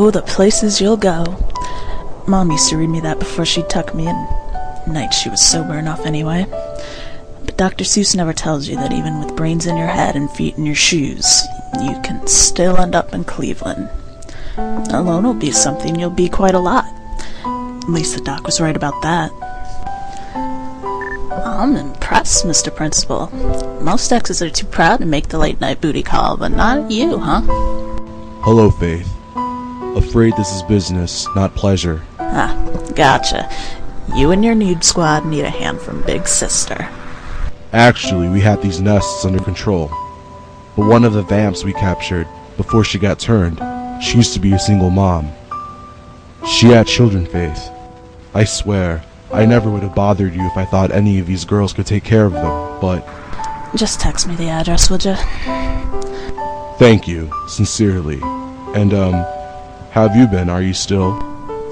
Oh, the places you'll go. Mom used to read me that before she tucked me in. Nights she was sober enough anyway. But Dr. Seuss never tells you that even with brains in your head and feet in your shoes, you can still end up in Cleveland. Alone will be something you'll be quite a lot. At least the doc was right about that. I'm impressed, Mr. Principal. Most exes are too proud to make the late-night booty call, but not you, huh? Hello, Faith. Afraid this is business, not pleasure. Ah, gotcha. You and your nude squad need a hand from Big Sister. Actually, we had these nests under control. But one of the vamps we captured, before she got turned, she used to be a single mom. She had children, Faith. I swear, I never would have bothered you if I thought any of these girls could take care of them, but... Just text me the address, would ya? Thank you, sincerely. And, how have you been? Are you still...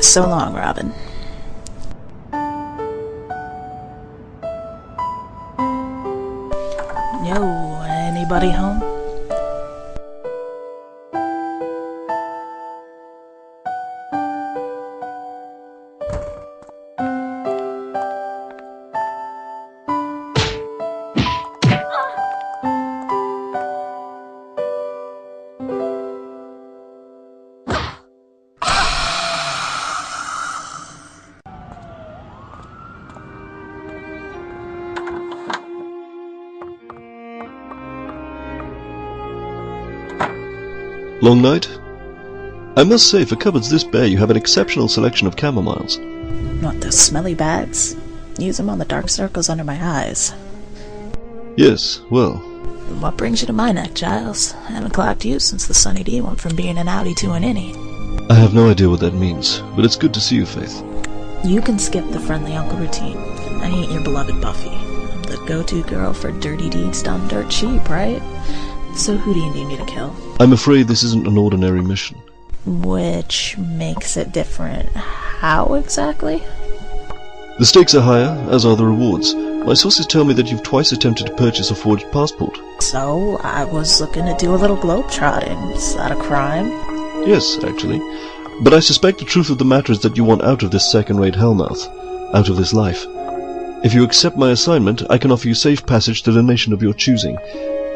So long, Robin. Yo, anybody home? Long night? I must say, for cupboards this bare, you have an exceptional selection of chamomiles. Not those smelly bags. Use them on the dark circles under my eyes. Yes, well... What brings you to my neck, Giles? I haven't clocked you since the Sunny D went from being an outie to an innie. I have no idea what that means, but it's good to see you, Faith. You can skip the friendly uncle routine. I ain't your beloved Buffy. I'm the go-to girl for dirty deeds done dirt cheap, right? So who do you need me to kill? I'm afraid this isn't an ordinary mission. Which makes it different. How exactly? The stakes are higher, as are the rewards. My sources tell me that you've twice attempted to purchase a forged passport. So, I was looking to do a little globe-trotting. Is that a crime? Yes, actually. But I suspect the truth of the matter is that you want out of this second-rate hellmouth. Out of this life. If you accept my assignment, I can offer you safe passage to the nation of your choosing.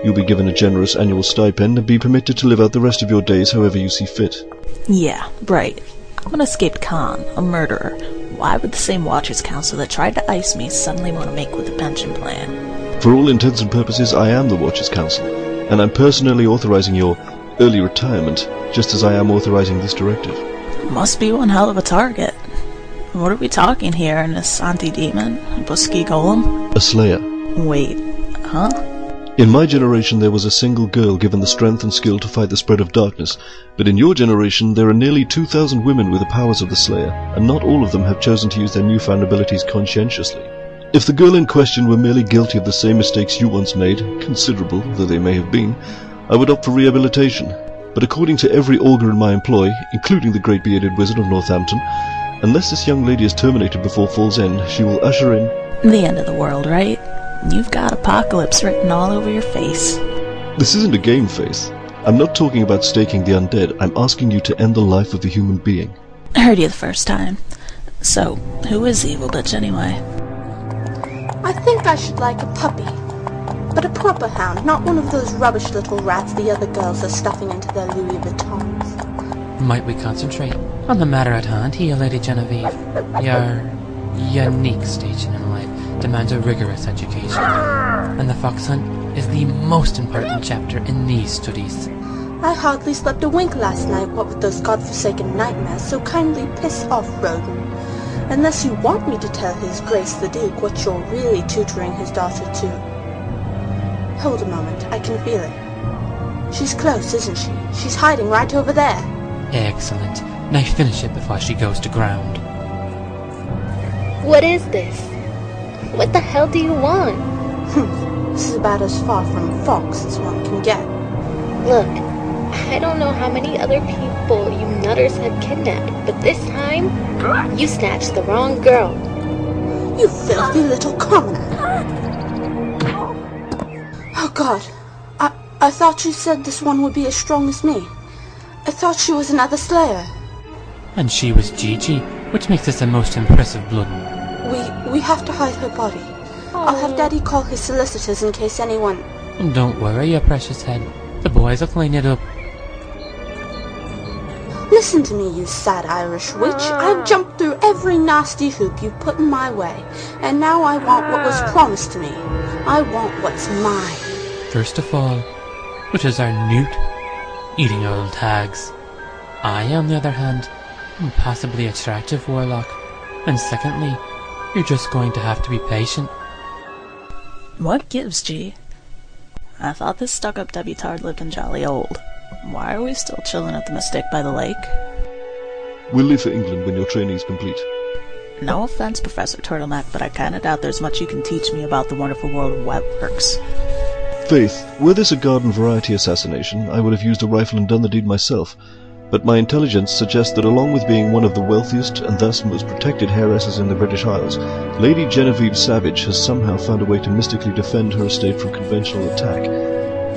You'll be given a generous annual stipend and be permitted to live out the rest of your days however you see fit. Yeah, right. I'm an escaped con, a murderer. Why would the same Watchers Council that tried to ice me suddenly want to make with a pension plan? For all intents and purposes, I am the Watchers Council, and I'm personally authorizing your early retirement, just as I am authorizing this directive. Must be one hell of a target. What are we talking here, an Asanti demon? A Busky golem? A slayer. Wait, huh? In my generation there was a single girl given the strength and skill to fight the spread of darkness, but in your generation there are nearly 2,000 women with the powers of the Slayer, and not all of them have chosen to use their newfound abilities conscientiously. If the girl in question were merely guilty of the same mistakes you once made, considerable though they may have been, I would opt for rehabilitation. But according to every augur in my employ, including the great bearded wizard of Northampton, unless this young lady is terminated before Fall's End, she will usher in... The end of the world, right? You've got apocalypse written all over your face. This isn't a game, Faith. I'm not talking about staking the undead. I'm asking you to end the life of the human being. I heard you the first time. So, who is the evil bitch anyway? I think I should like a puppy. But a proper hound, not one of those rubbish little rats the other girls are stuffing into their Louis Vuittons. Might we concentrate on the matter at hand here, Lady Genevieve? Your unique station in life demands a rigorous education, and the fox hunt is the most important chapter in these studies. I hardly slept a wink last night, what with those godforsaken nightmares, so kindly piss off, Roden. Unless you want me to tell His Grace the Duke what you're really tutoring his daughter to. Hold a moment, I can feel it. She's close, isn't she? She's hiding right over there. Excellent. Now finish it before she goes to ground. What is this? What the hell do you want? This is about as far from fox as one can get. Look, I don't know how many other people you nutters have kidnapped, but this time, you snatched the wrong girl. You filthy little commoner! Oh God, I thought you said this one would be as strong as me. I thought she was another slayer. And she was Gigi, which makes this a most impressive blood. We have to hide her body. I'll have Daddy call his solicitors in case anyone... Don't worry, your precious head. The boys will clean it up. Listen to me, you sad Irish witch. I've jumped through every nasty hoop you put in my way, and now I want what was promised to me. I want what's mine. First of all, which is our newt, eating old tags. I, on the other hand, am possibly attractive warlock. And secondly, you're just going to have to be patient. What gives, G? I thought this stuck-up debutard lived in jolly old. Why are we still chilling at the Mistake by the lake? We'll leave for England when your training's complete. No offense, Professor Turtleneck, but I kinda doubt there's much you can teach me about the wonderful world of webworks. Faith, were this a garden variety assassination, I would have used a rifle and done the deed myself. But my intelligence suggests that along with being one of the wealthiest and thus most protected heiresses in the British Isles, Lady Genevieve Savage has somehow found a way to mystically defend her estate from conventional attack.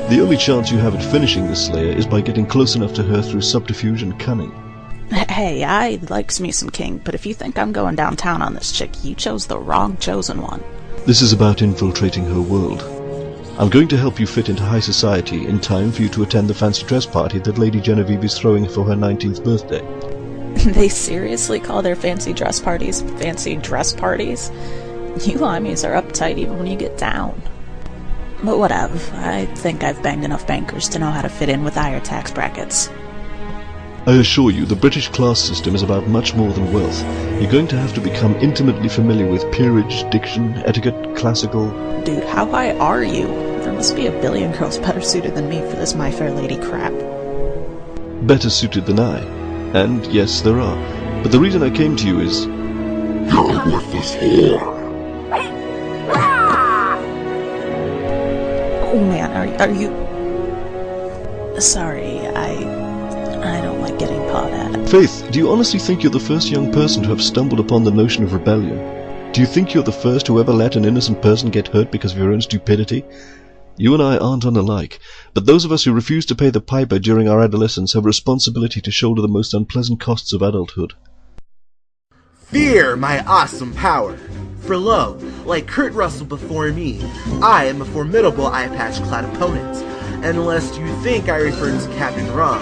The only chance you have at finishing this slayer is by getting close enough to her through subterfuge and cunning. Hey, I likes me some King, but if you think I'm going downtown on this chick, you chose the wrong chosen one. This is about infiltrating her world. I'm going to help you fit into high society in time for you to attend the fancy dress party that Lady Genevieve is throwing for her 19th birthday. They seriously call their fancy dress parties? You limeys are uptight even when you get down. But whatever, I think I've banged enough bankers to know how to fit in with higher tax brackets. I assure you, the British class system is about much more than wealth. You're going to have to become intimately familiar with peerage, diction, etiquette, classical... Dude, how high are you? There must be a billion girls better suited than me for this My Fair Lady crap. Better suited than I. And yes, there are. But the reason I came to you is... You're a worthless whore. Oh man, are you... Sorry, I don't like getting pawed at. Faith, do you honestly think you're the first young person to have stumbled upon the notion of rebellion? Do you think you're the first who ever let an innocent person get hurt because of your own stupidity? You and I aren't unalike, but those of us who refuse to pay the piper during our adolescence have a responsibility to shoulder the most unpleasant costs of adulthood. Fear my awesome power! For lo, like Kurt Russell before me, I am a formidable eye-patch-clad opponent. And lest you think I refer to Captain Ron,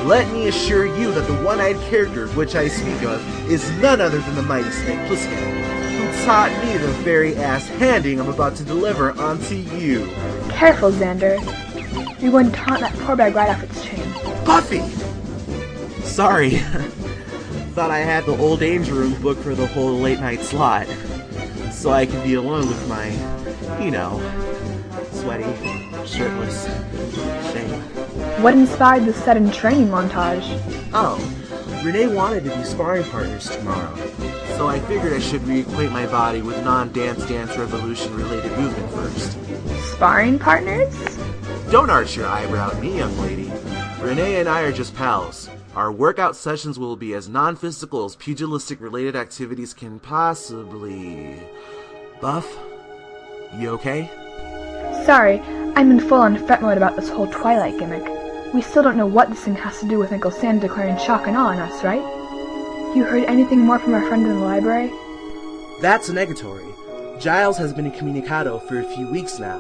let me assure you that the one-eyed character which I speak of is none other than the mighty Snake Plissken, who taught me the very ass-handing I'm about to deliver onto you. Careful, Xander. You're going to taunt that poor bag right off its chain. Buffy! Sorry. Thought I had the old Danger Room book for the whole late-night slot. So I can be alone with my, you know, sweaty, shirtless shame. What inspired this sudden training montage? Oh, Renee wanted to be sparring partners tomorrow, so I figured I should reacquaint my body with non-Dance Dance Revolution related movement first. Sparring partners? Don't arch your eyebrow at me, young lady. Renee and I are just pals. Our workout sessions will be as non-physical as pugilistic related activities can possibly... Buff? You okay? Sorry, I'm in full-on fret mode about this whole Twilight gimmick. We still don't know what this thing has to do with Uncle Sam declaring shock and awe on us, right? You heard anything more from our friend in the library? That's a negatory. Giles has been incommunicado for a few weeks now,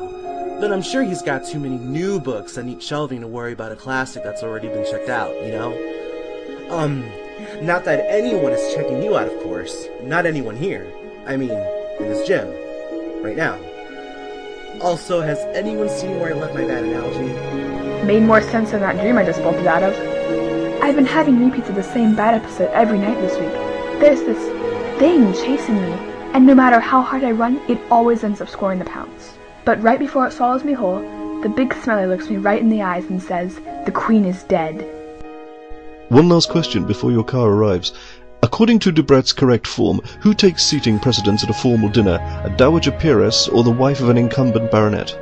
but I'm sure he's got too many new books that need shelving to worry about a classic that's already been checked out, you know? Not that anyone is checking you out, of course. Not anyone here. I mean, in this gym. Right now. Also, has anyone seen where I left my bad analogy? Made more sense than that dream I just bolted out of. I've been having repeats of the same bad episode every night this week. There's this thing chasing me, and no matter how hard I run, it always ends up scoring the pounce. But right before it swallows me whole, the big smelly looks me right in the eyes and says, "The queen is dead." One last question before your car arrives. According to Debrett's correct form, who takes seating precedence at a formal dinner, a dowager peeress or the wife of an incumbent baronet?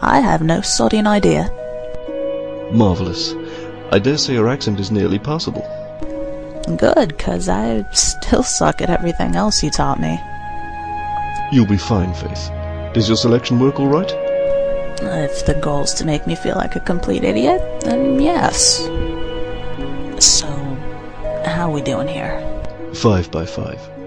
I have no sodding idea. Marvellous. I dare say your accent is nearly passable. Good, 'cause I still suck at everything else you taught me. You'll be fine, Faith. Does your selection work all right? If the goal's to make me feel like a complete idiot, then yes. So, How we doing here? 5 by 5.